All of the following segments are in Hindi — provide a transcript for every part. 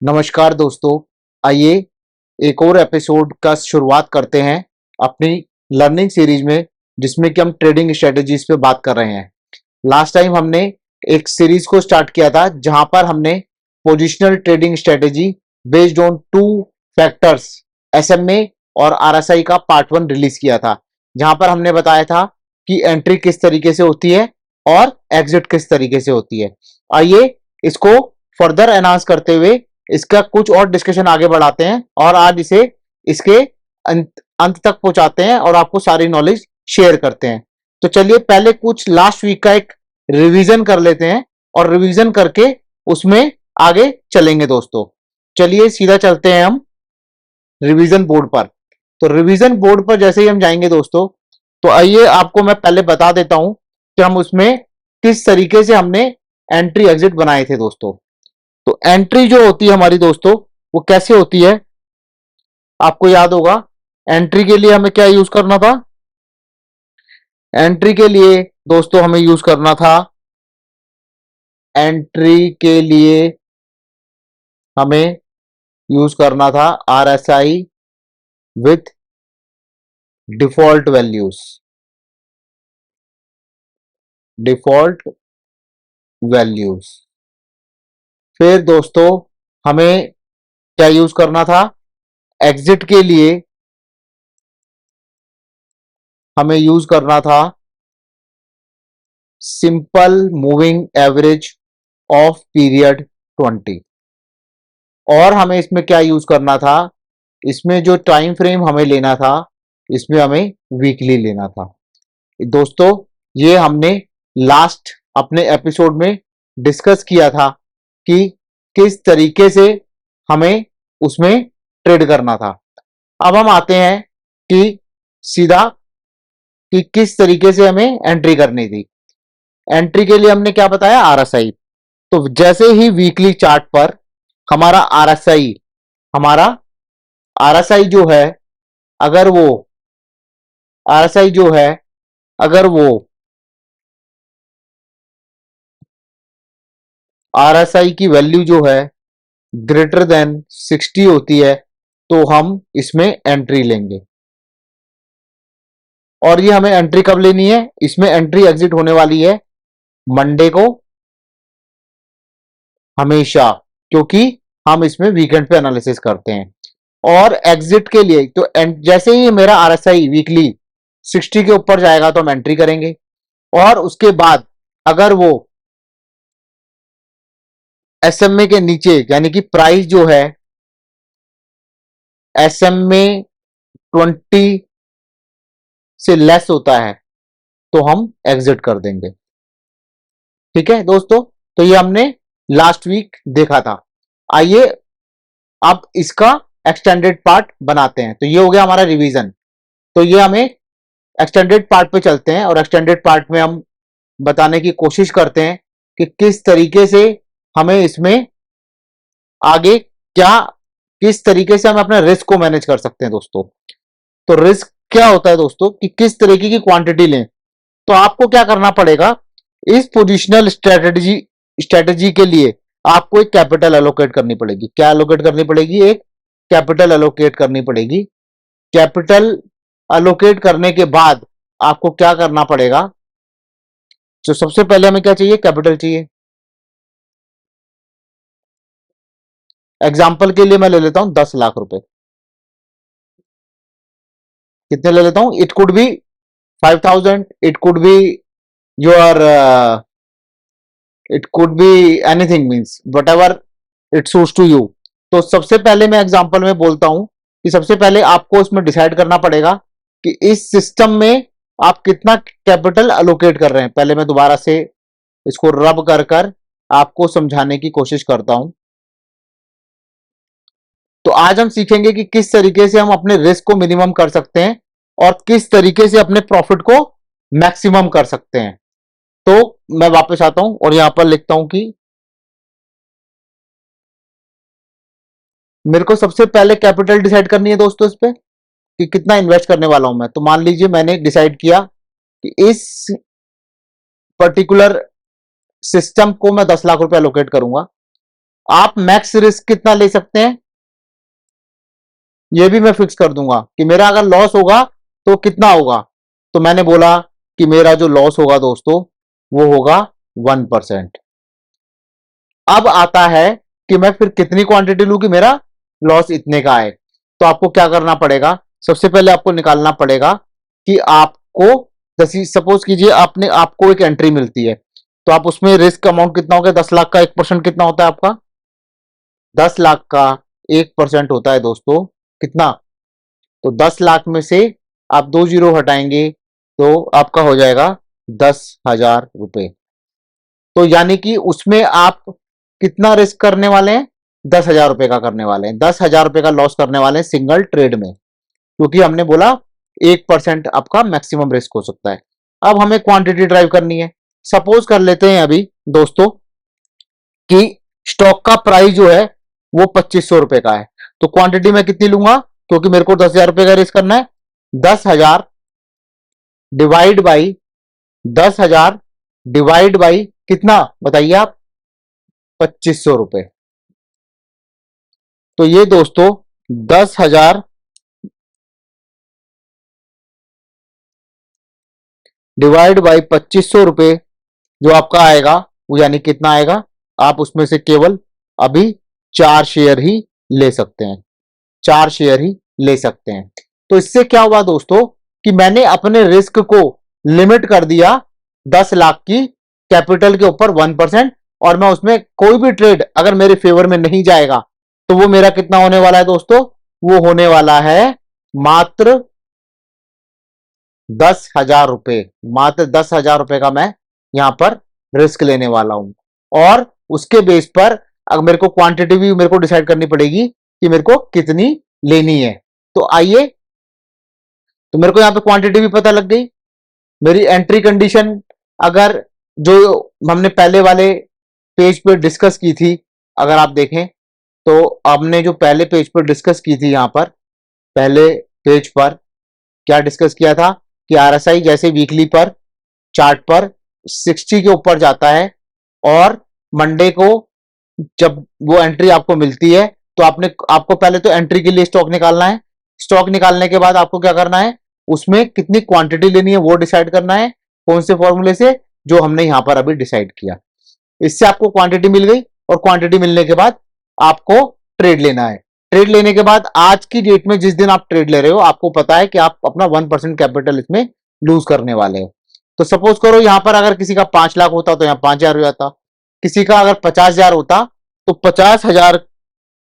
नमस्कार दोस्तों। आइए एक और एपिसोड का शुरुआत करते हैं अपनी लर्निंग सीरीज में, जिसमें कि हम ट्रेडिंग स्ट्रेटजीज पे बात कर रहे हैं। लास्ट टाइम हमने एक सीरीज को स्टार्ट किया था जहां पर हमने positional trading strategy based on two factors SMA और आरएसआई का पार्ट 1 रिलीज किया था, जहां पर हमने बताया था कि एंट्री किस तरीके से होती है और एग्जिट किस तरीके से होती है। आइए इसको फर्दर एनहांस करते हुए इसका कुछ और डिस्कशन आगे बढ़ाते हैं और आज इसे इसके अंत तक पहुंचाते हैं और आपको सारी नॉलेज शेयर करते हैं। तो चलिए पहले कुछ लास्ट वीक का एक रिवीजन कर लेते हैं और रिवीजन करके उसमें आगे चलेंगे दोस्तों। चलिए सीधा चलते हैं हम रिवीजन बोर्ड पर। तो रिवीजन बोर्ड पर जैसे ही हम जाएंगे दोस्तों, तो आइए आपको मैं पहले बता देता हूं कि हम उसमें किस तरीके से हमने एंट्री एग्जिट बनाए थे दोस्तों। तो एंट्री जो होती है हमारी दोस्तों, वो कैसे होती है आपको याद होगा। एंट्री के लिए हमें क्या यूज करना था? एंट्री के लिए दोस्तों हमें यूज करना था, एंट्री के लिए हमें यूज करना था RSI with default values. Default values. फिर दोस्तों हमें क्या यूज करना था? एग्जिट के लिए हमें यूज करना था simple moving average of period 20। और हमें इसमें क्या यूज करना था? इसमें जो टाइम फ्रेम हमें लेना था, इसमें हमें वीकली लेना था। दोस्तों ये हमने लास्ट अपने एपिसोड में डिस्कस किया था कि किस तरीके से हमें उसमें ट्रेड करना था। अब हम आते हैं कि सीधा कि किस तरीके से हमें एंट्री करनी थी। एंट्री के लिए हमने क्या बताया? आरएसआई। तो जैसे ही वीकली चार्ट पर हमारा हमारा आरएसआई जो है, अगर वो आरएसआई जो है अगर वो आरएसआई की वैल्यू जो है ग्रेटर देन 60 होती है, तो हम इसमें एंट्री लेंगे। और ये हमें एंट्री कब लेनी है? इसमें एंट्री एग्जिट होने वाली है मंडे को हमेशा, क्योंकि हम इसमें वीकेंड पे एनालिसिस करते हैं। और एग्जिट के लिए तो जैसे ही मेरा आरएसआई वीकली 60 के ऊपर जाएगा तो हम एंट्री करेंगे। और उसके बाद अगर वो एसएमए के नीचे, यानी कि प्राइस जो है एसएमए 20 से लेस होता है, तो हम एग्जिट कर देंगे। ठीक है दोस्तों, तो ये हमने लास्ट वीक देखा था। आइए अब इसका एक्सटेंडेड पार्ट बनाते हैं। तो ये हो गया हमारा रिवीजन। तो ये हमें एक्सटेंडेड पार्ट पे चलते हैं और एक्सटेंडेड पार्ट में हम बताने की कोशिश करते हैं कि किस तरीके से हमें इसमें आगे क्या किस तरीके से हम अपने रिस्क को मैनेज कर सकते हैं दोस्तों। तो रिस्क क्या होता है दोस्तों कि किस तरीके की क्वांटिटी लें। तो आपको क्या करना पड़ेगा? इस पोजिशनल स्ट्रेटजी के लिए आपको एक कैपिटल एलोकेट करनी पड़ेगी। क्या एलोकेट करनी पड़ेगी? एक कैपिटल एलोकेट करनी पड़ेगी। कैपिटल एलोकेट करने के बाद आपको क्या करना पड़ेगा? तो सबसे पहले हमें क्या चाहिए? कैपिटल चाहिए। एग्जाम्पल के लिए मैं ले लेता हूं 10 लाख रुपए। कितने ले लेता हूं? It could be 5,000, it could be your it could be anything, means whatever it suits to you. तो सबसे पहले मैं एग्जांपल में बोलता हूं कि सबसे पहले आपको इसमें डिसाइड करना पड़ेगा कि इस सिस्टम में आप कितना कैपिटल अलोकेट कर रहे हैं। पहले मैं दोबारा से इसको रब कर कर आपको समझाने की कोशिश करता हूं। तो आज हम सीखेंगे कि किस तरीके से हम अपने रिस्क को मिनिमम कर सकते हैं और किस तरीके से अपने प्रॉफिट को मैक्सिमम कर सकते हैं। तो मैं वापस आता हूं और यहां पर लिखता हूं कि मेरे को सबसे पहले कैपिटल डिसाइड करनी है दोस्तों इस पे कि कितना इन्वेस्ट करने वाला हूं मैं। तो मान लीजिए मैंने डिसाइड किया कि इस पर्टिकुलर सिस्टम को मैं 10 लाख रुपए एलोकेट करूंगा। आप मैक्स रिस्क कितना ले सकते हैं ये भी मैं फिक्स कर दूंगा कि मेरा अगर लॉस होगा तो कितना होगा। तो मैंने बोला कि मेरा जो लॉस होगा दोस्तों वो होगा 1%। अब आता है कि मैं फिर कितनी क्वांटिटी लूं कि मेरा लॉस इतने का आए। तो आपको क्या करना पड़ेगा, सबसे पहले आपको निकालना पड़ेगा कि आपको, जैसे सपोज कीजिए आपने आपको एक एंट्री मिलती है तो आप उसमें रिस्क अमाउंट कितना हो गया, 10 लाख का 1% कितना होता है आपका, 10 लाख का 1% होता है दोस्तों कितना, तो 10 लाख में से आप 2 जीरो हटाएंगे तो आपका हो जाएगा 10,000 रुपए। तो यानी कि उसमें आप कितना रिस्क करने वाले हैं, 10,000 रुपए का करने वाले हैं, 10,000 रुपए का लॉस करने वाले हैं सिंगल ट्रेड में, क्योंकि हमने बोला 1% आपका मैक्सिमम रिस्क हो सकता है। अब हमें क्वांटिटी ड्राइव करनी है। सपोज कर लेते हैं अभी दोस्तों कि स्टॉक का प्राइस जो है वो 2500 रुपए का है, तो क्वांटिटी मैं कितनी लूंगा, क्योंकि मेरे को 10,000 रुपए का रिस्क करना है, 10,000 डिवाइड बाई 10,000 डिवाइड बाई कितना बताइए आप, 2500 रुपए। तो ये दोस्तों 10,000 डिवाइड बाई 2500 रुपए जो आपका आएगा वो यानी कितना आएगा, आप उसमें से केवल अभी 4 शेयर ही ले सकते हैं, 4 शेयर ही ले सकते हैं। तो इससे क्या हुआ दोस्तों कि मैंने अपने रिस्क को लिमिट कर दिया 10 लाख की कैपिटल के ऊपर 1%, और मैं उसमें कोई भी ट्रेड अगर मेरे फेवर में नहीं जाएगा तो वो मेरा कितना होने वाला है दोस्तों, वो होने वाला है मात्र 10,000 रुपए, मात्र 10,000 रुपए का मैं यहां पर रिस्क लेने वाला हूं। और उसके बेस पर अगर मेरे को क्वांटिटी भी मेरे को डिसाइड करनी पड़ेगी कि मेरे को कितनी लेनी है। तो आइए, तो मेरे को यहां पे क्वांटिटी भी पता लग गई। मेरी एंट्री कंडीशन अगर जो हमने पहले वाले पेज पे डिस्कस की थी, अगर आप देखें तो हमने जो पहले पेज पर डिस्कस की थी, यहां पर पहले पेज पर क्या डिस्कस किया था कि आरएसआई जैसे वीकली पर चार्ट पर 60 के ऊपर जाता है और मंडे को जब वो एंट्री आपको मिलती है तो आपको पहले तो एंट्री के लिए स्टॉक निकालना है। स्टॉक निकालने के बाद आपको क्या करना है, उसमें कितनी क्वांटिटी लेनी है वो डिसाइड करना है, कौन से फॉर्मूले से, जो हमने यहां पर अभी डिसाइड किया। इससे आपको क्वांटिटी मिल गई और क्वांटिटी मिलने के बाद आपको ट्रेड लेना है। ट्रेड लेने के बाद आज की डेट में जिस दिन आप ट्रेड ले रहे हो आपको पता है कि आप अपना 1% कैपिटल इसमें लूज करने वाले हो। तो सपोज करो यहां पर अगर किसी का 5 लाख होता तो यहां 5,000 हो जाता, किसी का अगर 50,000 होता तो 50,000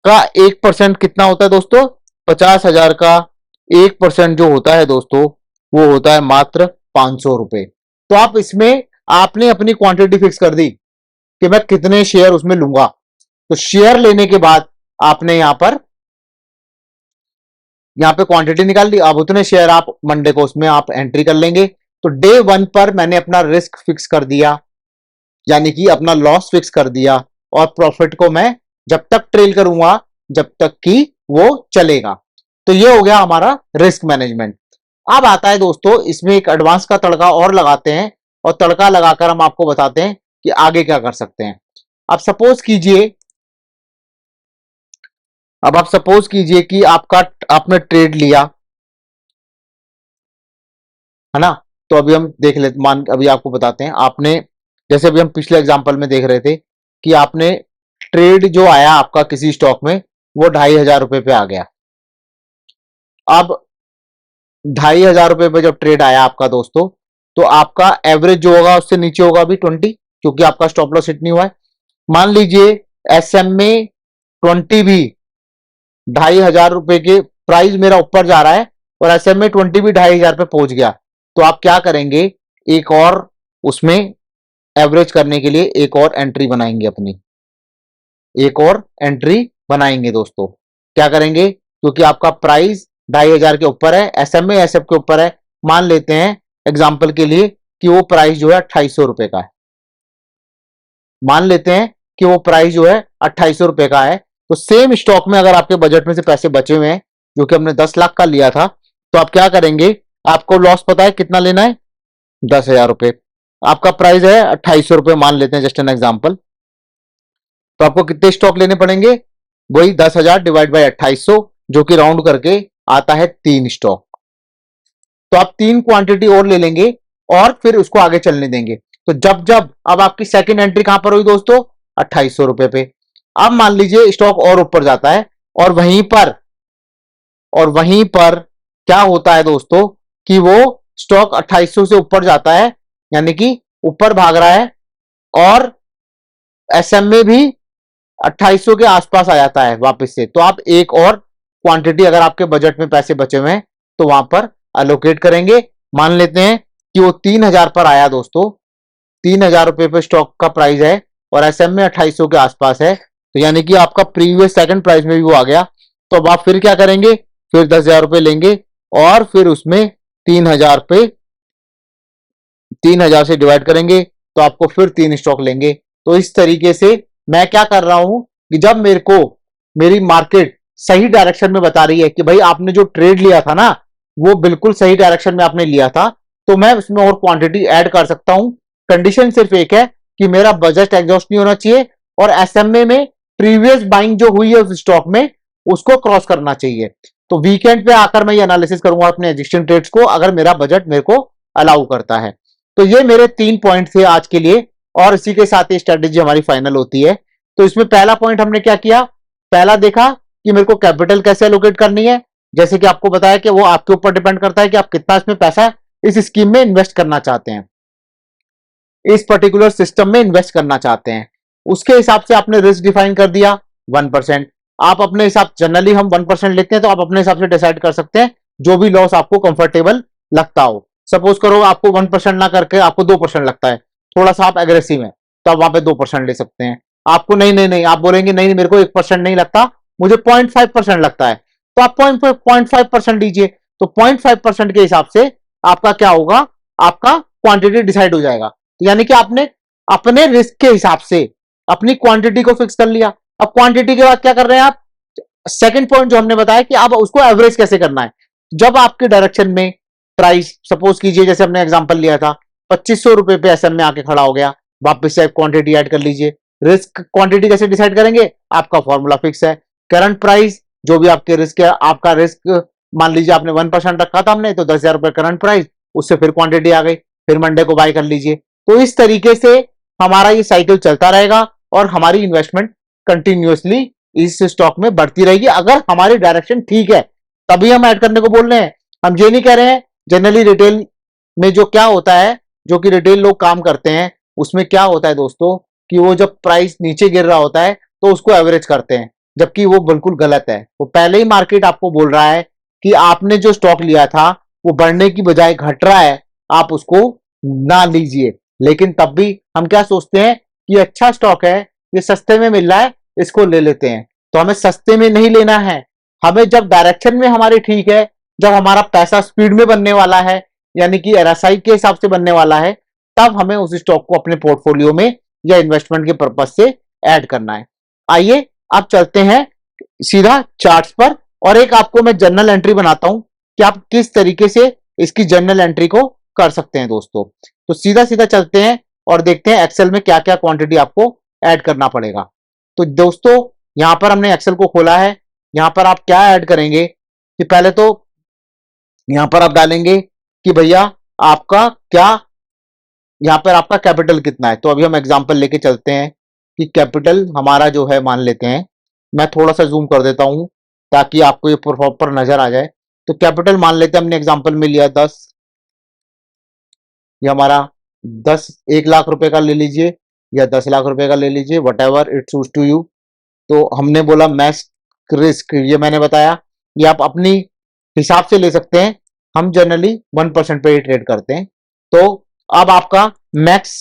का 1% कितना होता है दोस्तों, 50,000 का 1% जो होता है दोस्तों वो होता है मात्र 500 रुपए। तो आप इसमें आपने अपनी क्वांटिटी फिक्स कर दी कि मैं कितने शेयर उसमें लूंगा। तो शेयर लेने के बाद आपने यहां पे क्वांटिटी निकाल ली, अब उतने शेयर आप मंडे को उसमें आप एंट्री कर लेंगे। तो डे 1 पर मैंने अपना रिस्क फिक्स कर दिया, यानी कि अपना लॉस फिक्स कर दिया, और प्रॉफिट को मैं जब तक ट्रेल करूंगा जब तक कि वो चलेगा। तो ये हो गया हमारा रिस्क मैनेजमेंट। अब आता है दोस्तों इसमें एक एडवांस का तड़का और लगाते हैं, और तड़का लगाकर हम आपको बताते हैं कि आगे क्या कर सकते हैं। अब सपोज कीजिए अब आप सपोज कीजिए कि आपने ट्रेड लिया है ना। तो अभी हम देख लेते, मान अभी आपको बताते हैं, आपने जैसे अभी हम पिछले एग्जांपल में देख रहे थे कि आपने ट्रेड जो आया आपका किसी स्टॉक में वो 2,500 रुपए पे आ गया। अब 2,500 रुपए पे जब ट्रेड आया आपका दोस्तों, तो आपका एवरेज जो होगा उससे नीचे होगा अभी 20, क्योंकि आपका स्टॉप लॉस हिट नहीं हुआ है। मान लीजिए SMA 20 भी 2,500 रुपए के प्राइस मेरा ऊपर जा रहा है और SMA 20 भी 2,500 पे पहुंच गया, तो आप क्या करेंगे, एक और उसमें एवरेज करने के लिए एक और एंट्री बनाएंगे, अपनी एक और एंट्री बनाएंगे दोस्तों। क्या करेंगे, क्योंकि आपका प्राइस 2,500 के ऊपर है, SMA SF के ऊपर है, मान लेते हैं एग्जाम्पल के लिए कि वो प्राइस जो है 2,800 रुपए का है, मान लेते हैं कि वो प्राइस जो है 2,800 रुपए का है। तो सेम स्टॉक में अगर आपके बजट में से पैसे बचे हुए हैं जो कि हमने 10 लाख का लिया था, तो आप क्या करेंगे, आपको लॉस पता है कितना लेना है, 10,000 रुपए। आपका प्राइस है 2,800 रुपए, मान लेते हैं जस्ट एन एग्जाम्पल। तो आपको कितने स्टॉक लेने पड़ेंगे? वही 10,000 डिवाइड बाई 2800, जो कि राउंड करके आता है 3 स्टॉक। तो आप 3 क्वांटिटी और ले लेंगे और फिर उसको आगे चलने देंगे। तो जब जब अब आपकी सेकंड एंट्री कहां पर हुई दोस्तों? 2800 रुपए पे। अब मान लीजिए स्टॉक और ऊपर जाता है और वहीं पर क्या होता है दोस्तों कि वो स्टॉक 2800 से ऊपर जाता है, यानी कि ऊपर भाग रहा है, और एसएमए भी 2800 के आसपास आ जाता है वापस से। तो आप एक और क्वांटिटी, अगर आपके बजट में पैसे बचे हुए हैं तो वहां पर अलोकेट करेंगे। मान लेते हैं कि वो 3000 पर आया दोस्तों, 3000 रुपए पे स्टॉक का प्राइस है और एसएमए 2800 के आसपास है, तो यानी कि आपका प्रीवियस सेकंड प्राइस में भी वो आ गया। तो अब आप फिर क्या करेंगे? फिर 10,000 रुपए लेंगे और फिर उसमें 3000 पे 3000 से डिवाइड करेंगे, तो आपको फिर 3 स्टॉक लेंगे। तो इस तरीके से मैं क्या कर रहा हूं कि जब मेरे को मेरी मार्केट सही डायरेक्शन में बता रही है कि भाई आपने जो ट्रेड लिया था ना, वो बिल्कुल सही डायरेक्शन में आपने लिया था, तो मैं उसमें और क्वांटिटी ऐड कर सकता हूं। कंडीशन सिर्फ एक है कि मेरा बजट एग्जॉस्ट नहीं होना चाहिए और एसएमए में प्रीवियस बाइंग जो हुई है उस स्टॉक में, उसको क्रॉस करना चाहिए। तो वीकेंड पे आकर मैं ये एनालिसिस करूंगा अपने एग्जिस्टिंग ट्रेड्स को, अगर मेरा बजट मेरे को अलाउ करता है। तो ये मेरे 3 पॉइंट थे आज के लिए, और इसी के साथ ये स्ट्रेटेजी हमारी फाइनल होती है। तो इसमें पहला पॉइंट हमने क्या किया? पहला देखा कि मेरे को कैपिटल कैसे एलोकेट करनी है। जैसे कि आपको बताया कि वो आपके ऊपर डिपेंड करता है कि आप कितना इसमें पैसा इस स्कीम में इन्वेस्ट करना चाहते हैं, इस पर्टिकुलर सिस्टम में इन्वेस्ट करना चाहते हैं। उसके हिसाब से आपने रिस्क डिफाइन कर दिया 1%। आप अपने हिसाब, जनरली हम 1% लेते हैं, तो आप अपने हिसाब से डिसाइड कर सकते हैं जो भी लॉस आपको कंफर्टेबल लगता हो। सपोज करो आपको 1% ना करके आपको 2% लगता है, थोड़ा सा आप एग्रेसिव हैं, तो आप वहां पे 2% ले सकते हैं। आपको नहीं नहीं नहीं, आप बोलेंगे नहीं नहीं मेरे को 1% नहीं लगता, मुझे 0.5% लगता है, तो आप 0.5% लीजिए। तो 0.5% के हिसाब से आपका क्या होगा? आपका क्वांटिटी डिसाइड हो जाएगा। यानी कि आपने अपने रिस्क के हिसाब से अपनी क्वांटिटी को फिक्स कर लिया। अब क्वांटिटी के बाद क्या कर रहे हैं आप? सेकंड पॉइंट जो हमने बताया कि आप उसको एवरेज कैसे करना है। जब आपके डायरेक्शन में प्राइस, सपोज कीजिए जैसे हमने एग्जांपल लिया था, 2500 रुपए पे एसएम में आके खड़ा हो गया, वापस से क्वांटिटी ऐड कर लीजिए। रिस्क क्वांटिटी कैसे डिसाइड करेंगे? आपका फॉर्मूला फिक्स है, करंट प्राइस, जो भी आपके रिस्क है, आपका रिस्क मान लीजिए आपने 1% रखा था हमने, तो 10,000 रुपए करंट प्राइस, उससे फिर क्वांटिटी आ गई, फिर मंडे को बाय कर लीजिए। तो इस तरीके से हमारा ये साइकिल चलता रहेगा और हमारी इन्वेस्टमेंट कंटिन्यूअसली इस स्टॉक में बढ़ती रहेगी, अगर हमारी डायरेक्शन ठीक है तभी हम ऐड करने को बोल रहे हैं। हम ये नहीं कह रहे हैं। जनरली रिटेल में जो क्या होता है, जो कि रिटेल लोग काम करते हैं, उसमें क्या होता है दोस्तों कि वो जब प्राइस नीचे गिर रहा होता है तो उसको एवरेज करते हैं, जबकि वो बिल्कुल गलत है। वो पहले ही मार्केट आपको बोल रहा है कि आपने जो स्टॉक लिया था वो बढ़ने की बजाय घट रहा है, आप उसको ना लीजिए। लेकिन तब भी हम क्या सोचते हैं कि अच्छा स्टॉक है, ये सस्ते में मिल रहा है, इसको ले लेते हैं। तो हमें सस्ते में नहीं लेना है, हमें जब डायरेक्शन में हमारी ठीक है, जब हमारा पैसा स्पीड में बनने वाला है, यानी कि आरएसआई के हिसाब से बनने वाला है, तब हमें उस स्टॉक को अपने पोर्टफोलियो में या इन्वेस्टमेंट के पर्पज से ऐड करना है। आइए अब चलते हैं सीधा चार्ट्स पर, और एक आपको मैं जर्नल एंट्री बनाता हूं कि आप किस तरीके से इसकी जर्नल एंट्री को कर सकते हैं दोस्तों। तो सीधा सीधा चलते हैं और देखते हैं एक्सेल में क्या क्या क्वांटिटी आपको ऐड करना पड़ेगा। तो दोस्तों यहां पर हमने एक्सेल को खोला है। यहां पर आप क्या ऐड करेंगे कि पहले तो यहां पर आप डालेंगे कि भैया आपका क्या, यहां पर आपका कैपिटल कितना है। तो अभी हम एग्जांपल लेके चलते हैं कि कैपिटल हमारा जो है, मान लेते हैं, मैं थोड़ा सा जूम कर देता हूं ताकि आपको ये प्रॉपर नजर आ जाए। तो कैपिटल मान लेते हैं, हमने एग्जांपल में लिया 10, ये हमारा 10, 1 लाख रुपए का ले लीजिए या 10 लाख रुपए का ले लीजिए, whatever it suit to you. तो हमने बोला मैक्स रिस्क, ये मैंने बताया, ये आप अपनी हिसाब से ले सकते हैं। हम जनरली 1% पे ही ट्रेड करते हैं। तो अब आपका मैक्स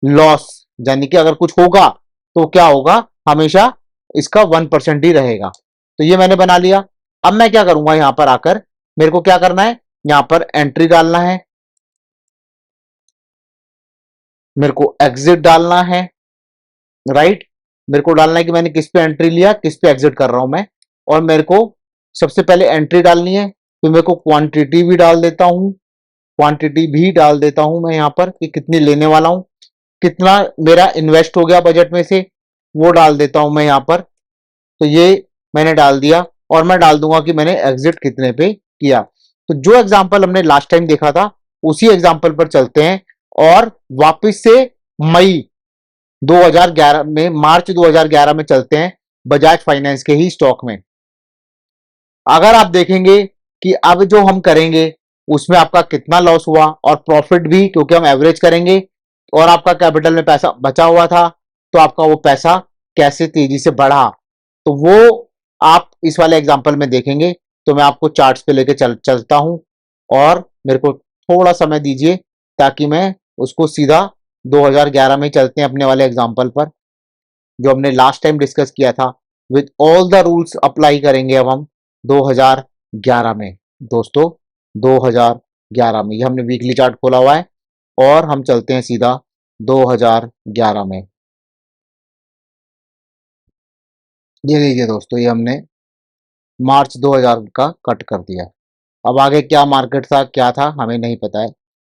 लॉस, यानी कि अगर कुछ होगा तो क्या होगा, हमेशा इसका 1% ही रहेगा। तो ये मैंने बना लिया। अब मैं क्या करूंगा, यहां पर आकर मेरे को क्या करना है, यहां पर एंट्री डालना है, मेरे को एग्जिट डालना है, राइट। मेरे को डालना है कि मैंने किस पे एंट्री लिया, किस पे एग्जिट कर रहा हूं मैं। और मेरे को सबसे पहले एंट्री डालनी है, तो मेरे को क्वांटिटी भी डाल देता हूं, क्वांटिटी भी डाल देता हूं मैं यहां पर कि कितनी लेने वाला हूं, कितना मेरा इन्वेस्ट हो गया बजट में से, वो डाल देता हूं मैं यहाँ पर। तो ये मैंने डाल दिया और मैं डाल दूंगा कि मैंने एग्जिट कितने पे किया। तो जो एग्जांपल हमने लास्ट टाइम देखा था उसी एग्जांपल पर चलते हैं और वापस से मई 2011 में, मार्च 2011 में चलते हैं बजाज फाइनेंस के ही स्टॉक में। अगर आप देखेंगे कि अब जो हम करेंगे उसमें आपका कितना लॉस हुआ और प्रॉफिट भी, क्योंकि हम एवरेज करेंगे, और आपका कैपिटल में पैसा बचा हुआ था तो आपका वो पैसा कैसे तेजी से बढ़ा, तो वो आप इस वाले एग्जांपल में देखेंगे। तो मैं आपको चार्ट्स पे लेके चलता हूं और मेरे को थोड़ा समय दीजिए ताकि मैं उसको सीधा 2011 में चलते हैं अपने वाले एग्जांपल पर जो हमने लास्ट टाइम डिस्कस किया था। With all the rules apply करेंगे अब हम 2011 में दोस्तों। 2011 में ये हमने वीकली चार्ट खोला हुआ है और हम चलते हैं सीधा 2011 में। ये लीजिए दोस्तों, ये हमने मार्च 2000 का कट कर दिया। अब आगे क्या मार्केट था क्या था हमें नहीं पता है।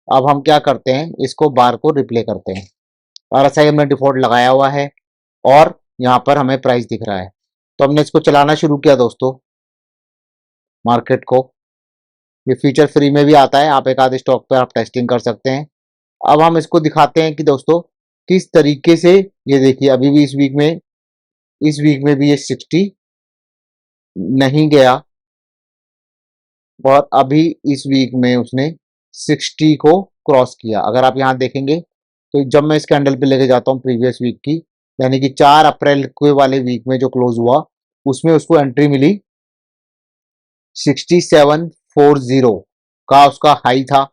अब हम क्या करते हैं, इसको बार को रिप्ले करते हैं। और ऐसा ही हमने डिफॉल्ट लगाया हुआ है और यहाँ पर हमें प्राइस दिख रहा है। तो हमने इसको चलाना शुरू किया दोस्तों मार्केट को। ये फीचर फ्री में भी आता है, आप एक आधे स्टॉक पर आप टेस्टिंग कर सकते हैं। अब हम इसको दिखाते हैं कि दोस्तों किस तरीके से, ये देखिए अभी भी इस वीक में भी ये 60 नहीं गया और अभी इस वीक में उसने 60 को क्रॉस किया। अगर आप यहाँ देखेंगे तो जब मैं इस कैंडल पे लेके जाता हूँ प्रीवियस वीक की, यानी कि 4 अप्रैल के वाले वीक में जो क्लोज हुआ उसमें उसको एंट्री मिली 6740 का उसका हाई था।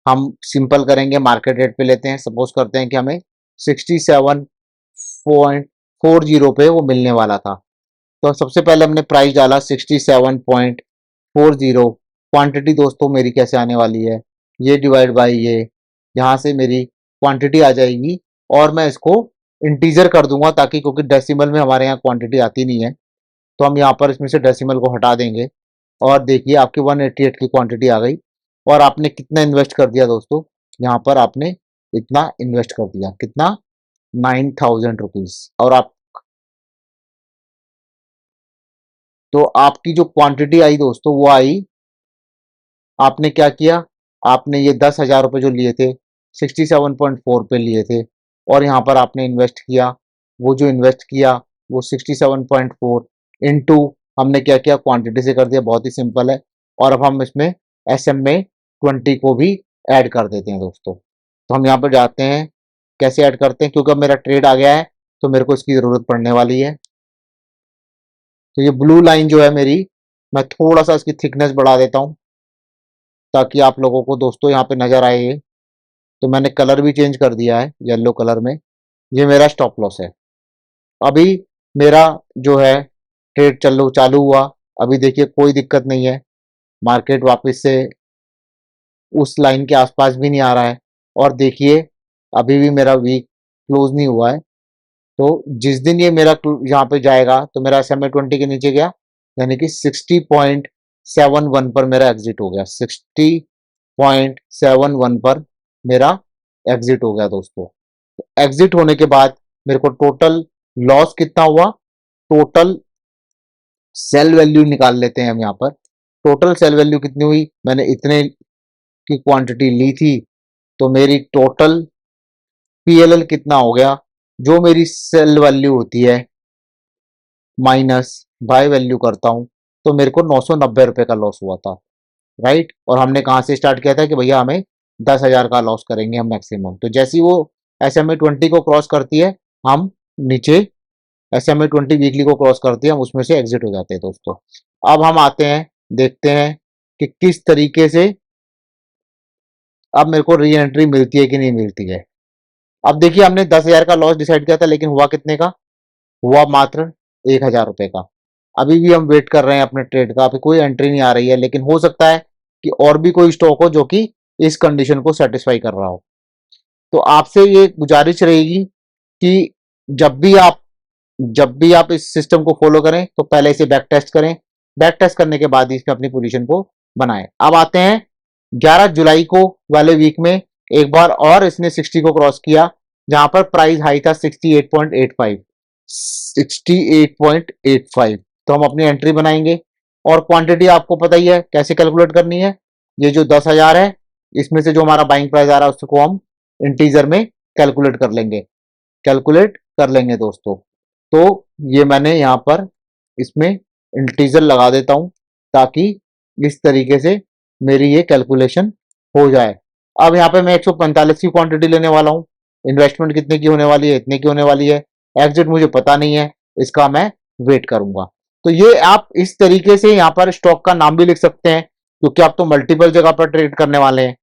हम सिंपल करेंगे, मार्केट रेट पे लेते हैं, सपोज करते हैं कि हमें 67.40 पे वो मिलने वाला था। तो सबसे पहले हमने प्राइस डाला 67.40। क्वांटिटी दोस्तों मेरी कैसे आने वाली है, ये डिवाइड बाय ये, यहाँ से मेरी क्वांटिटी आ जाएगी और मैं इसको इंटीजर कर दूंगा ताकि, क्योंकि डेसिमल में हमारे यहाँ क्वांटिटी आती नहीं है, तो हम यहाँ पर इसमें से डेसिमल को हटा देंगे। और देखिए आपकी 188 की क्वांटिटी आ गई। और आपने कितना इन्वेस्ट कर दिया दोस्तों, यहाँ पर आपने इतना इन्वेस्ट कर दिया, कितना, 9000 रुपीज। और आप, तो आपकी जो क्वांटिटी आई दोस्तों वो आई, आपने क्या किया, आपने ये 10,000 रुपये जो लिए थे 67.4 पे लिए थे और यहाँ पर आपने इन्वेस्ट किया। वो जो इन्वेस्ट किया वो 67.4 इंटू हमने क्या किया, क्वांटिटी से कर दिया, बहुत ही सिंपल है। और अब हम इसमें SM में 20 को भी ऐड कर देते हैं दोस्तों। तो हम यहाँ पर जाते हैं, कैसे ऐड करते हैं, क्योंकि अब मेरा ट्रेड आ गया है तो मेरे को इसकी ज़रूरत पड़ने वाली है। तो ये ब्लू लाइन जो है मेरी, मैं थोड़ा सा इसकी थिकनेस बढ़ा देता हूँ ताकि आप लोगों को दोस्तों यहाँ पे नजर आए ये। तो मैंने कलर भी चेंज कर दिया है येलो कलर में। ये मेरा स्टॉप लॉस है। अभी मेरा जो है ट्रेड चालू हुआ। अभी देखिए कोई दिक्कत नहीं है, मार्केट वापस से उस लाइन के आसपास भी नहीं आ रहा है। और देखिए अभी भी मेरा वीक क्लोज नहीं हुआ है। तो जिस दिन ये मेरा यहाँ पे जाएगा तो मेरा SMA 20 के नीचे गया, यानी कि 60.71 पर मेरा एग्जिट हो गया। 60.71 पर मेरा एग्जिट हो गया दोस्तों। तो एग्जिट होने के बाद मेरे को टोटल लॉस कितना हुआ, टोटल सेल वैल्यू निकाल लेते हैं हम यहाँ पर। टोटल सेल वैल्यू कितनी हुई, मैंने इतने की क्वांटिटी ली थी तो मेरी टोटल PLL कितना हो गया, जो मेरी सेल वैल्यू होती है माइनस बाय वैल्यू करता हूं, तो मेरे को 990 रुपए का लॉस हुआ था। राइट, और हमने कहाँ से स्टार्ट किया था कि भैया हमें 10,000 का लॉस करेंगे हम मैक्सिमम। तो जैसे ही वो SMA 20 को क्रॉस करती है हम नीचे, SMA 20 वीकली को क्रॉस करती है हम उसमें से एग्जिट हो जाते हैं दोस्तों। अब हम आते हैं, देखते हैं कि किस तरीके से अब मेरे को री एंट्री मिलती है कि नहीं मिलती है। अब देखिए हमने 10,000 का लॉस डिसाइड किया था, लेकिन हुआ कितने का, हुआ मात्र 1,000 रुपए का। अभी भी हम वेट कर रहे हैं अपने ट्रेड का, अभी कोई एंट्री नहीं आ रही है, लेकिन हो सकता है कि और भी कोई स्टॉक हो जो कि इस कंडीशन को सेटिस्फाई कर रहा हो। तो आपसे ये गुजारिश रहेगी कि जब भी आप इस सिस्टम को फॉलो करें तो पहले इसे बैक टेस्ट करें, बैक टेस्ट करने के बाद ही इसमें अपनी पोजीशन को बनाएं। अब आते हैं 11 जुलाई को वाले वीक में, एक बार और इसने 60 को क्रॉस किया जहां पर प्राइस हाई था 68.85। 68.85। तो हम अपनी एंट्री बनाएंगे और क्वांटिटी आपको पता ही है कैसे कैलकुलेट करनी है। ये जो 10,000 है, इसमें से जो हमारा बाइंग प्राइस आ रहा है उसको हम इंटीजर में कैलकुलेट कर लेंगे दोस्तों। तो ये मैंने यहाँ पर इसमें इंटीजर लगा देता हूँ ताकि इस तरीके से मेरी ये कैलकुलेशन हो जाए। अब यहाँ पे मैं 145 की क्वांटिटी लेने वाला हूँ। इन्वेस्टमेंट कितने की होने वाली है, इतने की होने वाली है। एग्जिट मुझे पता नहीं है, इसका मैं वेट करूंगा। तो ये आप इस तरीके से यहाँ पर स्टॉक का नाम भी लिख सकते हैं, क्योंकि आप तो मल्टीपल जगह पर ट्रेड करने वाले हैं।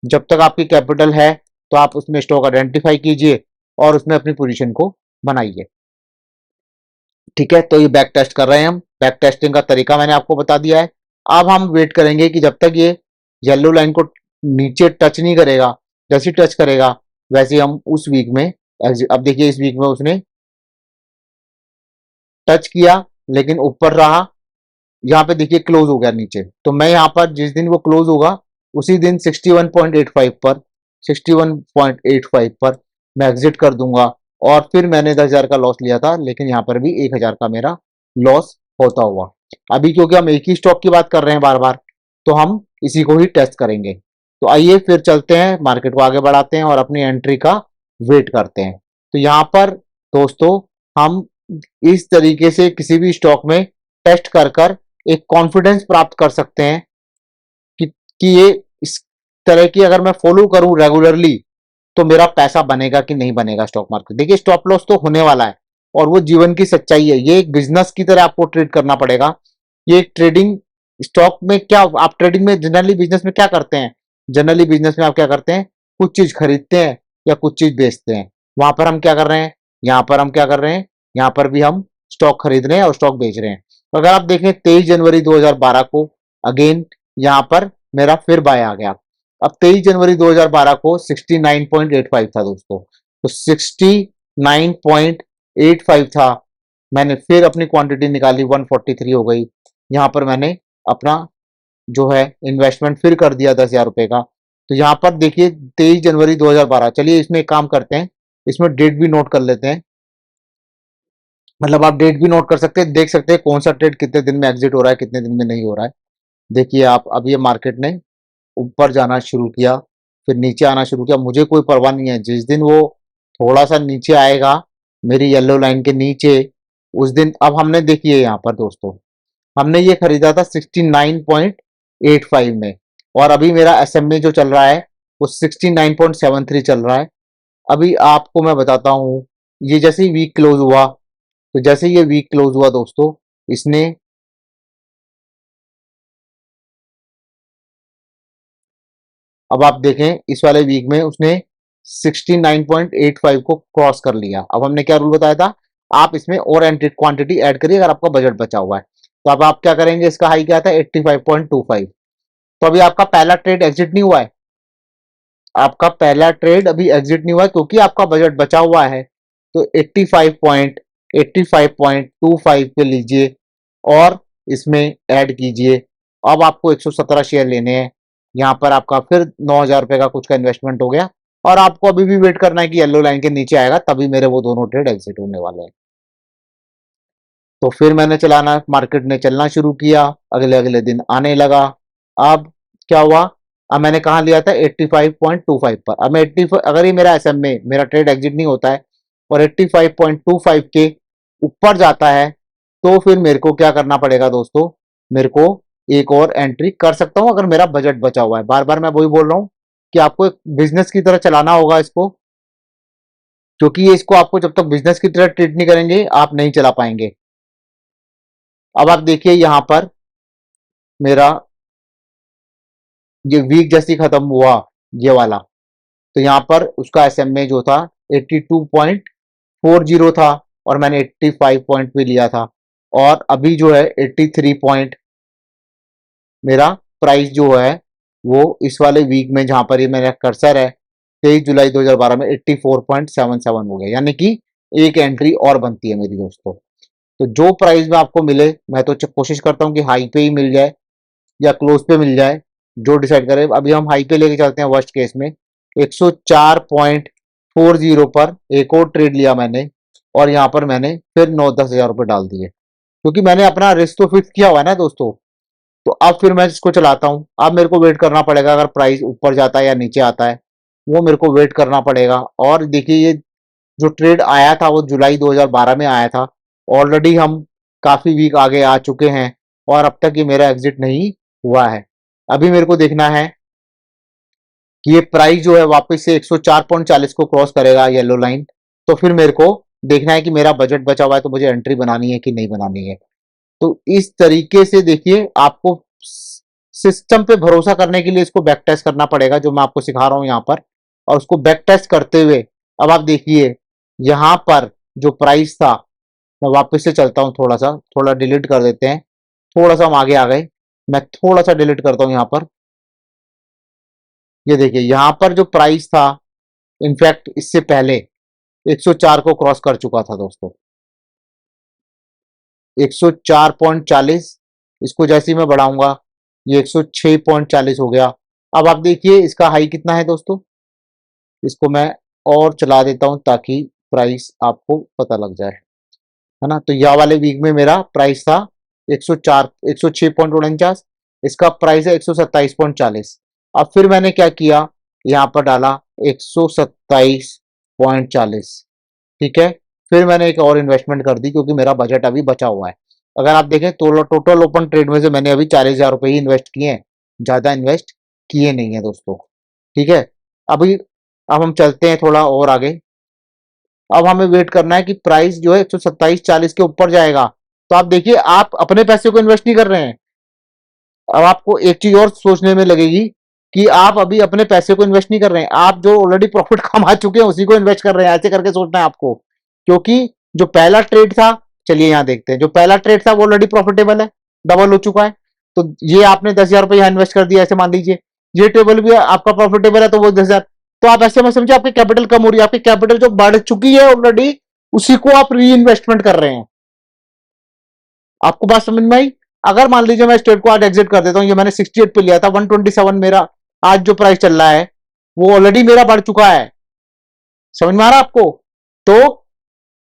जब तक आपकी कैपिटल है तो आप उसमें स्टॉक आइडेंटिफाई कीजिए और उसमें अपनी पोजीशन को बनाइए। ठीक है, तो ये बैक टेस्ट कर रहे हैं हम। बैक टेस्टिंग का तरीका मैंने आपको बता दिया है। अब हम वेट करेंगे कि जब तक ये येलो लाइन को नीचे टच नहीं करेगा। जैसे टच करेगा वैसे हम उस वीक में अब देखिए इस वीक में उसने टच किया लेकिन ऊपर रहा। यहाँ पे देखिए क्लोज हो गया नीचे, तो मैं यहाँ पर जिस दिन वो क्लोज होगा उसी दिन 61.85 पर मैं एग्जिट कर दूंगा। और फिर मैंने 10,000 का लॉस लिया था, लेकिन यहाँ पर भी 1,000 का मेरा लॉस होता हुआ। अभी क्योंकि हम एक ही स्टॉक की बात कर रहे हैं बार बार, तो हम इसी को ही टेस्ट करेंगे। तो आइए फिर चलते हैं, मार्केट को आगे बढ़ाते हैं और अपनी एंट्री का वेट करते हैं। तो यहाँ पर दोस्तों हम इस तरीके से किसी भी स्टॉक में टेस्ट कर एक कॉन्फिडेंस प्राप्त कर सकते हैं कि ये इस तरह की अगर मैं फॉलो करूं रेगुलरली तो मेरा पैसा बनेगा कि नहीं बनेगा स्टॉक मार्केट। देखिए स्टॉप लॉस तो होने वाला है और वो जीवन की सच्चाई है। ये एक बिजनेस की तरह आपको ट्रेड करना पड़ेगा। ये एक ट्रेडिंग स्टॉक में क्या आप ट्रेडिंग में जनरली बिजनेस में क्या करते हैं, जनरली बिजनेस में आप क्या करते हैं, कुछ चीज खरीदते हैं या कुछ चीज बेचते हैं। वहां पर हम क्या कर रहे हैं, यहाँ पर हम क्या कर रहे हैं, यहाँ पर भी हम स्टॉक खरीद रहे हैं और स्टॉक बेच रहे हैं। तो अगर आप देखें 23 जनवरी 2012 को अगेन यहाँ पर मेरा फिर बाय आ गया। अब 23 जनवरी 2012 को 69.85 था दोस्तों, तो 69.85 था। मैंने फिर अपनी क्वांटिटी निकाली, 143 हो गई। यहाँ पर मैंने अपना जो है इन्वेस्टमेंट फिर कर दिया 10,000 रुपए का। तो यहाँ पर देखिए 23 जनवरी 2012, चलिए इसमें एक काम करते हैं, इसमें डेट भी नोट कर लेते हैं। मतलब आप डेट भी नोट कर सकते हैं, देख सकते हैं कौन सा ट्रेड कितने दिन में एग्जिट हो रहा है, कितने दिन में नहीं हो रहा है। देखिए आप, अब ये मार्केट ने ऊपर जाना शुरू किया, फिर नीचे आना शुरू किया। मुझे कोई परवाह नहीं है, जिस दिन वो थोड़ा सा नीचे आएगा मेरी येलो लाइन के नीचे, उस दिन। अब हमने देखिए यहाँ पर दोस्तों, हमने ये खरीदा था 69.85 में और अभी मेरा एसएमए जो चल रहा है वो 69.73 चल रहा है। अभी आपको मैं बताता हूँ, ये जैसे ही वीक क्लोज हुआ, तो जैसे ये वीक क्लोज हुआ दोस्तों, इसने अब आप देखें इस वाले वीक में उसने 69.85 को क्रॉस कर लिया। अब हमने क्या रूल बताया था, आप इसमें और एंट्री क्वांटिटी ऐड करिए अगर आपका बजट बचा हुआ है। तो अब आप क्या करेंगे, इसका हाई क्या था 85.25। तो अभी आपका पहला ट्रेड एग्जिट नहीं हुआ है, आपका पहला ट्रेड अभी एग्जिट नहीं हुआ है क्योंकि आपका बजट बचा हुआ है। तो 85.25 पे लीजिए और इसमें ऐड कीजिए। अब आपको 117 शेयर लेने हैं। यहाँ पर आपका फिर 9,000 रुपए का कुछ का इन्वेस्टमेंट हो गया और आपको अभी भी वेट करना है कि येलो लाइन के नीचे आएगा तभी मेरे वो दोनों ट्रेड एग्जिट होने वाले हैं। तो फिर मैंने चलाना, मार्केट ने चलना शुरू किया, अगले अगले दिन आने लगा। अब क्या हुआ, अब मैंने कहा लिया था 85.25 पर। अब मैं 85, अगर ये मेरा एसएमए मेरा ट्रेड एग्जिट नहीं होता है और 85.25 के ऊपर जाता है, तो फिर मेरे को क्या करना पड़ेगा दोस्तों, मेरे को एक और एंट्री कर सकता हूं अगर मेरा बजट बचा हुआ है। बार बार मैं वही बोल रहा हूं कि आपको एक बिजनेस की तरह चलाना होगा इसको, क्योंकि ये इसको आपको जब तक बिजनेस की तरह ट्रीट नहीं करेंगे आप नहीं चला पाएंगे। अब आप देखिए यहाँ पर मेरा ये वीक जैसी खत्म हुआ ये वाला, तो यहाँ पर उसका एसएमए जो था 82.40 था और मैंने 85 पॉइंट पे लिया था। और अभी जो है 83 पॉइंट मेरा प्राइस जो है वो इस वाले वीक में, जहां पर ये मेरा कर्सर है 23 जुलाई 2012 में 84.77 हो गया, यानी कि एक एंट्री और बनती है मेरी दोस्तों। तो जो प्राइस में आपको मिले, मैं तो कोशिश करता हूँ कि हाई पे ही मिल जाए या क्लोज पे मिल जाए, जो डिसाइड करे। अभी हम हाई पे लेके चलते हैं, वर्स्ट केस में 104.40 पर एक और ट्रेड लिया मैंने। और यहाँ पर मैंने फिर 9-10 हजार रुपये डाल दिए, क्योंकि मैंने अपना रिस्क तो फिक्स किया हुआ है ना दोस्तों। तो अब फिर मैं इसको चलाता हूँ। अब मेरे को वेट करना पड़ेगा, अगर प्राइस ऊपर जाता है या नीचे आता है वो मेरे को वेट करना पड़ेगा। और देखिए ये जो ट्रेड आया था वो जुलाई 2012 में आया था। ऑलरेडी हम काफी वीक आगे आ चुके हैं और अब तक ये मेरा एग्जिट नहीं हुआ है। अभी मेरे को देखना है कि ये प्राइस जो है वापस से 104.40 को क्रॉस करेगा, येलो लाइन। तो फिर मेरे को देखना है कि मेरा बजट बचा हुआ है तो मुझे एंट्री बनानी है कि नहीं बनानी है। तो इस तरीके से देखिए आपको सिस्टम पे भरोसा करने के लिए इसको बैक टेस्ट करना पड़ेगा, जो मैं आपको सिखा रहा हूं यहाँ पर। और उसको बैक टेस्ट करते हुए अब आप देखिए यहाँ पर जो प्राइस था, मैं वापस से चलता हूँ, थोड़ा डिलीट कर देते हैं। थोड़ा सा हम आगे आ गए, मैं थोड़ा सा डिलीट करता हूँ यहाँ पर। ये देखिए यहाँ पर जो प्राइस था, इनफैक्ट इससे पहले 104 को क्रॉस कर चुका था दोस्तों। 104.40, इसको जैसे ही मैं बढ़ाऊंगा ये 106.40 हो गया। अब आप देखिए इसका हाई कितना है दोस्तों, इसको मैं और चला देता हूं ताकि प्राइस आपको पता लग जाए, है ना। तो यह वाले वीक में मेरा प्राइस था 104, 106.49, इसका प्राइस है 127.40। अब फिर मैंने क्या किया, यहाँ पर डाला 127.40, ठीक है। फिर मैंने एक और इन्वेस्टमेंट कर दी क्योंकि मेरा बजट अभी बचा हुआ है। अगर आप देखें तो टोटल ओपन ट्रेड में से मैंने अभी 40,000 रुपये ही इन्वेस्ट किए हैं, ज्यादा इन्वेस्ट किए नहीं है दोस्तों, ठीक है। अभी अब हम चलते हैं थोड़ा और आगे। अब हमें वेट करना है कि प्राइस जो है 127.40 के ऊपर जाएगा। तो आप देखिए आप अपने पैसे को इन्वेस्ट नहीं कर रहे हैं। अब आपको एक चीज और सोचने में लगेगी कि आप अभी अपने पैसे को इन्वेस्ट नहीं कर रहे हैं, आप जो ऑलरेडी प्रॉफिट कमा चुके हैं उसी को इन्वेस्ट कर रहे हैं। ऐसे करके सोचना है आपको, क्योंकि जो पहला ट्रेड था, चलिए यहां देखते हैं, जो पहला ट्रेड था वो ऑलरेडी प्रॉफिटेबल है, डबल हो चुका है। तो ये आपने 10,000 रुपये यहां इन्वेस्ट कर दिया, ऐसे मान लीजिए ये टेबल भी आपका प्रॉफिटेबल है तो वो 10,000। तो आप ऐसे मत समझिए आपकी कैपिटल कम हो रही है, आपकी कैपिटल जो बढ़ चुकी है ऑलरेडी उसी को आप री इन्वेस्टमेंट कर रहे हैं। आपको बात समझ में आई। अगर मान लीजिए मैं स्टेट को आज एग्जिट कर देता हूं, ये मैंने 68 पे लिया था, 127 मेरा आज जो प्राइस चल रहा है वो ऑलरेडी मेरा बढ़ चुका है, समझ में आ रहा आपको। तो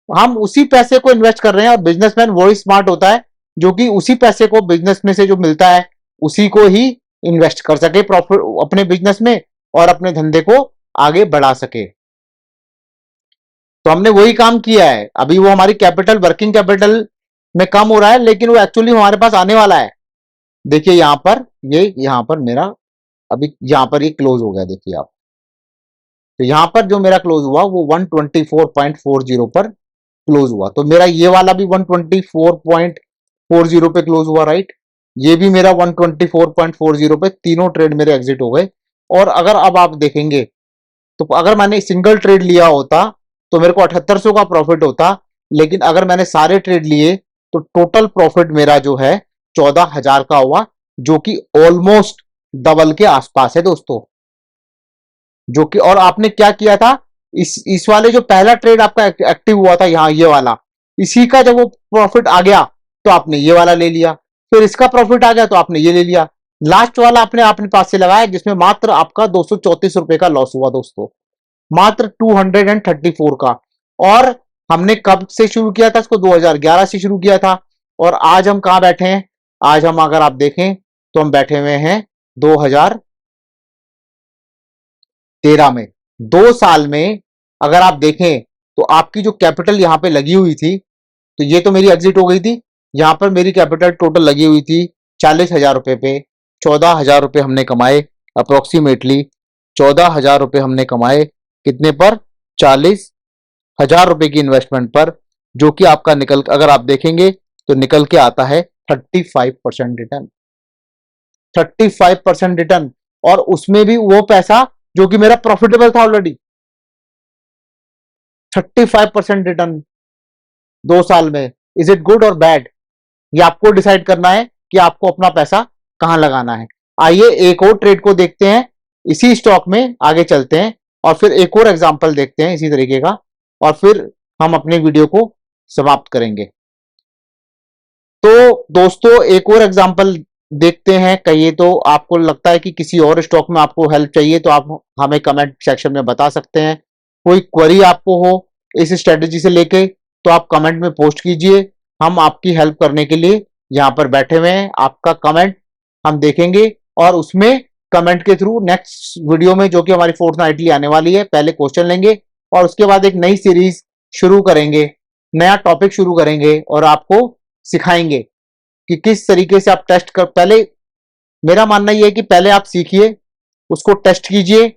हम उसी पैसे को इन्वेस्ट कर रहे हैं और बिजनेसमैन वही स्मार्ट होता है जो कि उसी पैसे को बिजनेस में से जो मिलता है उसी को ही इन्वेस्ट कर सके प्रॉफिट अपने बिजनेस में और अपने धंधे को आगे बढ़ा सके। तो हमने वही काम किया है। अभी वो हमारी कैपिटल, वर्किंग कैपिटल में कम हो रहा है लेकिन वो एक्चुअली हमारे पास आने वाला है। देखिए यहां पर यहां पर मेरा अभी यहां पर ये क्लोज हो गया, देखिए आप। तो यहां पर जो मेरा क्लोज हुआ वो 124.40 पर क्लोज हुआ। तो मेरा ये वाला भी 124.40 पे क्लोज हुआ, राइट। ये भी मेरा 124.40 पे, तीनों ट्रेड मेरे एग्जिट हो गए। और अगर अब आप देखेंगे तो अगर मैंने सिंगल ट्रेड लिया होता तो मेरे को 7800 का प्रॉफिट होता, लेकिन अगर मैंने सारे ट्रेड लिए तो टोटल प्रॉफिट मेरा जो है 14,000 का हुआ, जो कि ऑलमोस्ट डबल के आसपास है दोस्तों। जो कि और आपने क्या किया था, इस वाले जो पहला ट्रेड आपका एक्टिव हुआ था यहाँ ये वाला, इसी का जब वो प्रॉफिट आ गया तो आपने ये वाला ले लिया, फिर इसका प्रॉफिट आ गया तो आपने ये ले लिया, लास्ट वाला आपने अपने पास से लगाया जिसमें मात्र आपका 234 रुपए का लॉस हुआ दोस्तों, मात्र 234 का। और हमने कब से शुरू किया था इसको, 2011 से शुरू किया था। और आज हम कहां बैठे हैं, आज हम अगर आप देखें तो हम बैठे हुए हैं 2013 में। 2 साल में अगर आप देखें तो आपकी जो कैपिटल यहां पे लगी हुई थी, तो ये तो मेरी एग्जिट हो गई थी, यहां पर मेरी कैपिटल टोटल लगी हुई थी 40,000 रुपए पे। 14,000 रुपए हमने कमाए, अप्रोक्सीमेटली 14,000 रुपए हमने कमाए, कितने पर, 40,000 रुपए की इन्वेस्टमेंट पर, जो कि आपका निकल, अगर आप देखेंगे तो निकल के आता है 35% रिटर्न, 35% रिटर्न। और उसमें भी वो पैसा जो कि मेरा प्रॉफिटेबल था ऑलरेडी, 35% रिटर्न 2 साल में। इज इट गुड और बैड, ये आपको डिसाइड करना है कि आपको अपना पैसा कहां लगाना है। आइए एक और ट्रेड को देखते हैं, इसी स्टॉक में आगे चलते हैं और फिर एक और एग्जांपल देखते हैं इसी तरीके का, और फिर हम अपने वीडियो को समाप्त करेंगे। तो दोस्तों एक और एग्जांपल देखते हैं। कहिए तो आपको लगता है कि किसी और स्टॉक में आपको हेल्प चाहिए तो आप हमें कमेंट सेक्शन में बता सकते हैं। कोई क्वेरी आपको हो इस स्ट्रेटेजी से लेके तो आप कमेंट में पोस्ट कीजिए। हम आपकी हेल्प करने के लिए यहाँ पर बैठे हुए हैं। आपका कमेंट हम देखेंगे और उसमें कमेंट के थ्रू नेक्स्ट वीडियो में, जो कि हमारी फोर्टनाइटली आने वाली है, पहले क्वेश्चन लेंगे और उसके बाद एक नई सीरीज शुरू करेंगे, नया टॉपिक शुरू करेंगे और आपको सिखाएंगे कि किस तरीके से आप टेस्ट कर। पहले मेरा मानना यह है कि पहले आप सीखिए, उसको टेस्ट कीजिए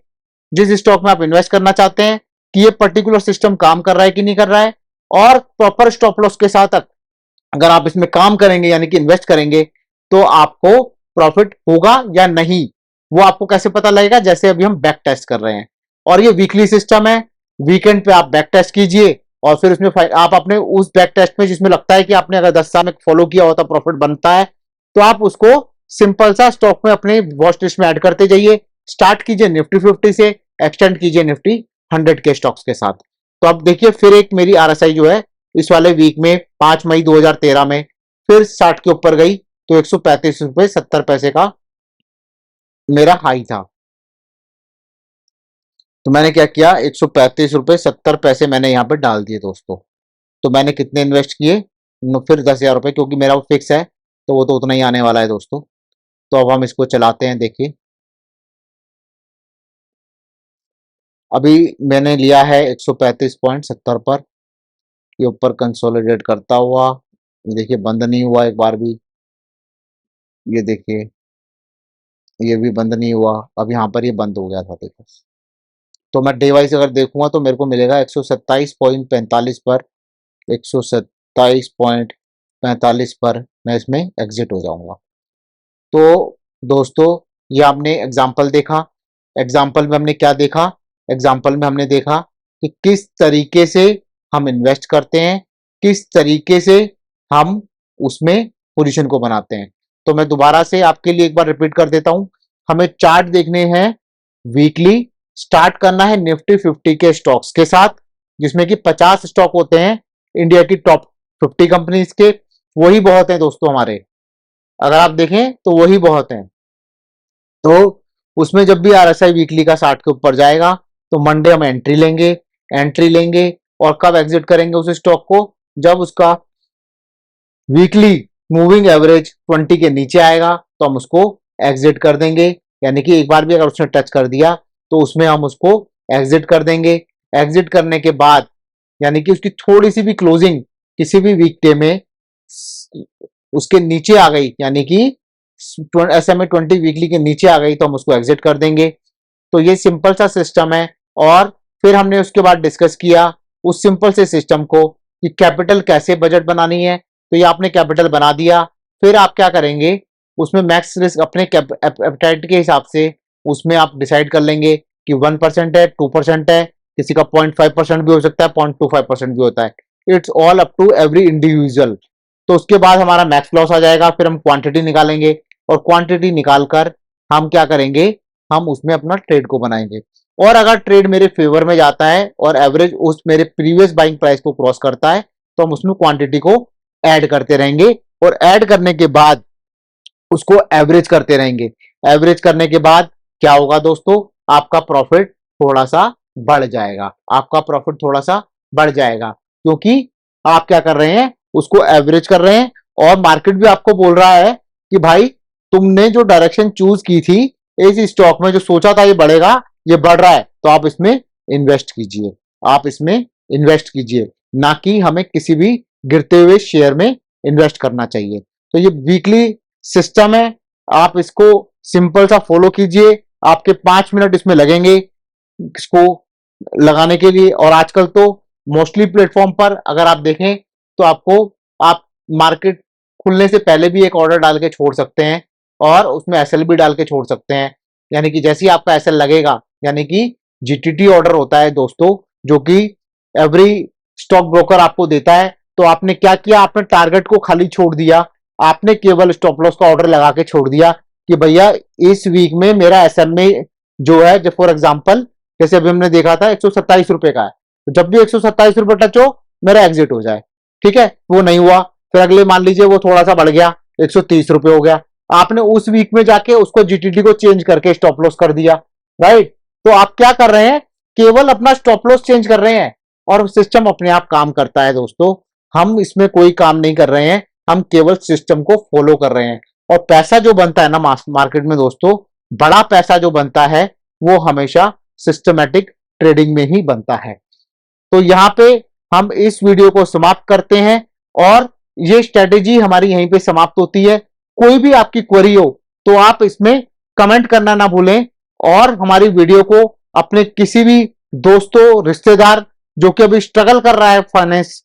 जिस स्टॉक में आप इन्वेस्ट करना चाहते हैं कि ये पर्टिकुलर सिस्टम काम कर रहा है कि नहीं कर रहा है, और प्रॉपर स्टॉप लॉस के साथ अगर आप इसमें काम करेंगे यानी कि इन्वेस्ट करेंगे तो आपको प्रॉफिट होगा या नहीं, वो आपको कैसे पता लगेगा, जैसे अभी हम बैक टेस्ट कर रहे हैं। और ये वीकली सिस्टम है, वीकेंड पे आप बैक टेस्ट कीजिए और फिर उसमें आप अपने उस बैक टेस्ट में जिसमें लगता है कि आपने अगर 10 साल में फॉलो किया होता प्रॉफिट बनता है, तो आप उसको सिंपल सा स्टॉक में अपने वॉच लिस्ट में ऐड करते जाइए। स्टार्ट कीजिए निफ्टी 50 से, एक्सटेंड कीजिए निफ्टी 100 के स्टॉक्स के साथ। तो अब देखिए फिर एक मेरी आरएसआई जो है इस वाले वीक में 5 मई 2013 में फिर 60 के ऊपर गई, तो 135 रुपए 70 पैसे का मेरा हाई था। तो मैंने क्या किया, 135 रुपए 70 पैसे मैंने यहाँ पे डाल दिए दोस्तों। तो मैंने कितने इन्वेस्ट किए, फिर 10,000 रुपए, क्योंकि मेरा वो फिक्स है तो वो तो उतना ही आने वाला है दोस्तों। तो अब हम इसको चलाते हैं। देखिए अभी मैंने लिया है 135.70 पर, ये ऊपर कंसोलिडेट करता हुआ, ये देखिए बंद नहीं हुआ एक बार भी, ये देखिए ये भी बंद नहीं हुआ। अब यहाँ पर ये बंद हो गया था देखो। तो मैं डे वाइज अगर देखूंगा तो मेरे को मिलेगा 127.45 पर, 127.45 पर मैं इसमें एग्जिट हो जाऊंगा। तो दोस्तों ये आपने एग्जाम्पल देखा। एग्जाम्पल में हमने क्या देखा, एग्जाम्पल में हमने देखा कि किस तरीके से हम इन्वेस्ट करते हैं, किस तरीके से हम उसमें पोजीशन को बनाते हैं। तो मैं दोबारा से आपके लिए एक बार रिपीट कर देता हूं। हमें चार्ट देखने हैं वीकली, स्टार्ट करना है निफ्टी 50 के स्टॉक्स के साथ, जिसमें कि 50 स्टॉक होते हैं इंडिया की टॉप 50 कंपनीज के। वही बहुत है दोस्तों हमारे, अगर आप देखें तो वही बहुत है। तो उसमें जब भी आरएसआई वीकली का 60 के ऊपर जाएगा तो मंडे हम एंट्री लेंगे और कब एग्जिट करेंगे उस स्टॉक को, जब उसका वीकली मूविंग एवरेज 20 के नीचे आएगा तो हम उसको एग्जिट कर देंगे। यानी कि एक बार भी अगर उसने टच कर दिया तो उसमें हम उसको एग्जिट कर देंगे। एग्जिट करने के बाद यानी कि उसकी थोड़ी सी भी क्लोजिंग किसी भी वीक डे में उसके नीचे आ गई, यानी कि SMA 20 वीकली के नीचे आ गई, तो हम उसको एग्जिट कर देंगे। तो ये सिंपल सा सिस्टम है। और फिर हमने उसके बाद डिस्कस किया उस सिंपल से सिस्टम को कि कैपिटल कैसे बजट बनानी है। तो ये आपने कैपिटल बना दिया, फिर आप क्या करेंगे, उसमें मैक्स रिस्क अपने एपेटाइट के हिसाब से उसमें आप डिसाइड कर लेंगे कि 1% है, 2% है, किसी का 0.5% भी हो सकता है, 0.25% भी होता है। It's all up to every individual. तो उसके बाद हमारा मैक्स लॉस आ जाएगा, फिर हम क्वांटिटी निकालेंगे और क्वांटिटी निकालकर हम क्या करेंगे, हम उसमें अपना ट्रेड को बनाएंगे। और अगर ट्रेड मेरे फेवर में जाता है और एवरेज उस मेरे प्रीवियस बाइंग प्राइस को क्रॉस करता है तो हम उसमें क्वांटिटी को ऐड करते रहेंगे और ऐड करने के बाद उसको एवरेज करते रहेंगे। एवरेज करने के बाद क्या होगा दोस्तों, आपका प्रॉफिट थोड़ा सा बढ़ जाएगा, आपका प्रॉफिट थोड़ा सा बढ़ जाएगा, क्योंकि आप क्या कर रहे हैं, उसको एवरेज कर रहे हैं। और मार्केट भी आपको बोल रहा है कि भाई तुमने जो डायरेक्शन चूज की थी इस स्टॉक में, जो सोचा था ये बढ़ेगा, ये बढ़ रहा है, तो आप इसमें इन्वेस्ट कीजिए, आप इसमें इन्वेस्ट कीजिए, ना कि हमें किसी भी गिरते हुए शेयर में इन्वेस्ट करना चाहिए। तो ये वीकली सिस्टम है, आप इसको सिंपल सा फॉलो कीजिए, आपके 5 मिनट इसमें लगेंगे इसको लगाने के लिए। और आजकल तो मोस्टली प्लेटफॉर्म पर अगर आप देखें तो आप मार्केट खुलने से पहले भी एक ऑर्डर डाल के छोड़ सकते हैं और उसमें एसएल भी डाल के छोड़ सकते हैं। यानी कि जैसे ही आपका एसएल लगेगा, यानी कि जीटीटी ऑर्डर होता है दोस्तों, जो कि एवरी स्टॉक ब्रोकर आपको देता है। तो आपने क्या किया, आपने टारगेट को खाली छोड़ दिया, आपने केवल स्टॉप लॉस का ऑर्डर लगा के छोड़ दिया कि भैया इस वीक में मेरा एसएमए जो है, जो फॉर एग्जांपल जैसे अभी हमने देखा था 127 रुपए का है, तो जब भी 127 रुपए टच हो मेरा एग्जिट हो जाए। ठीक है, वो नहीं हुआ, फिर अगले मान लीजिए वो थोड़ा सा बढ़ गया, 130 रुपए हो गया, आपने उस वीक में जाके उसको जीटीटी को चेंज करके स्टॉप लॉस कर दिया। राइट, तो आप क्या कर रहे हैं, केवल अपना स्टॉप लॉस चेंज कर रहे हैं, और सिस्टम अपने आप काम करता है दोस्तों। हम इसमें कोई काम नहीं कर रहे हैं, हम केवल सिस्टम को फॉलो कर रहे हैं। और पैसा जो बनता है ना मार्केट में दोस्तों, बड़ा पैसा जो बनता है वो हमेशा सिस्टमैटिक ट्रेडिंग में ही बनता है। तो यहाँ पे हम इस वीडियो को समाप्त करते हैं और ये स्ट्रेटेजी हमारी यहीं पे समाप्त होती है। कोई भी आपकी क्वेरी हो तो आप इसमें कमेंट करना ना भूलें और हमारी वीडियो को अपने किसी भी दोस्तों, रिश्तेदार जो कि अभी स्ट्रगल कर रहा है फाइनेंस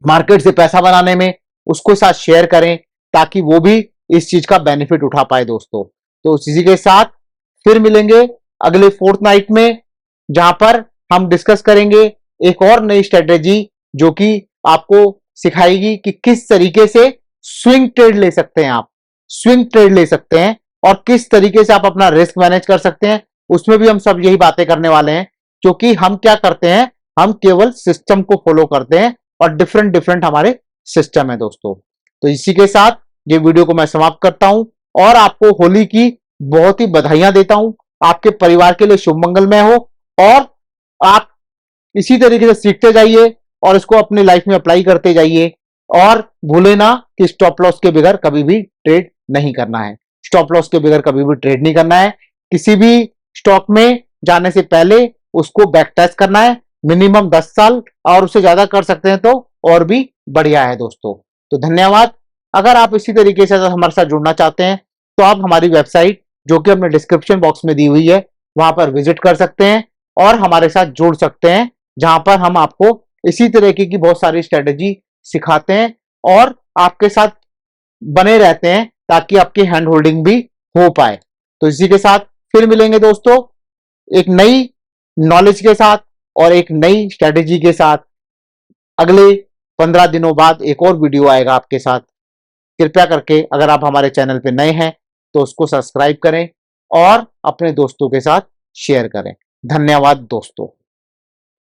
मार्केट से पैसा बनाने में, उसको साथ शेयर करें ताकि वो भी इस चीज का बेनिफिट उठा पाए दोस्तों। तो इसी के साथ फिर मिलेंगे अगले फोर्टनाइट में, जहां पर हम डिस्कस करेंगे एक और नई स्ट्रेटेजी जो कि आपको सिखाएगी कि किस तरीके से स्विंग ट्रेड ले सकते हैं, आप स्विंग ट्रेड ले सकते हैं और किस तरीके से आप अपना रिस्क मैनेज कर सकते हैं। उसमें भी हम सब यही बातें करने वाले हैं, क्योंकि हम क्या करते हैं, हम केवल सिस्टम को फॉलो करते हैं और डिफरेंट डिफरेंट हमारे सिस्टम है दोस्तों। तो इसी के साथ ये वीडियो को मैं समाप्त करता हूं और आपको होली की बहुत ही बधाइयां देता हूं। आपके परिवार के लिए शुभ मंगलमय हो और आप इसी तरीके से सीखते जाइए और इसको अपनी लाइफ में अप्लाई करते जाइए। और भूले ना कि स्टॉप लॉस के बगैर कभी भी ट्रेड नहीं करना है। स्टॉप लॉस के बगैर कभी भी ट्रेड नहीं करना है। किसी भी स्टॉक में जाने से पहले उसको बैक टेस्ट करना है, मिनिमम 10 साल, और उससे ज्यादा कर सकते हैं तो और भी बढ़िया है दोस्तों। तो धन्यवाद। अगर आप इसी तरीके से हमारे साथ जुड़ना चाहते हैं तो आप हमारी वेबसाइट जो कि हमने डिस्क्रिप्शन बॉक्स में दी हुई है वहां पर विजिट कर सकते हैं और हमारे साथ जुड़ सकते हैं, जहां पर हम आपको इसी तरीके की बहुत सारी स्ट्रेटेजी सिखाते हैं और आपके साथ बने रहते हैं ताकि आपकी हैंड होल्डिंग भी हो पाए। तो इसी के साथ फिर मिलेंगे दोस्तों एक नई नॉलेज के साथ और एक नई स्ट्रेटेजी के साथ। अगले 15 दिनों बाद एक और वीडियो आएगा आपके साथ। कृपया करके अगर आप हमारे चैनल पे नए हैं तो उसको सब्सक्राइब करें और अपने दोस्तों के साथ शेयर करें। धन्यवाद दोस्तों।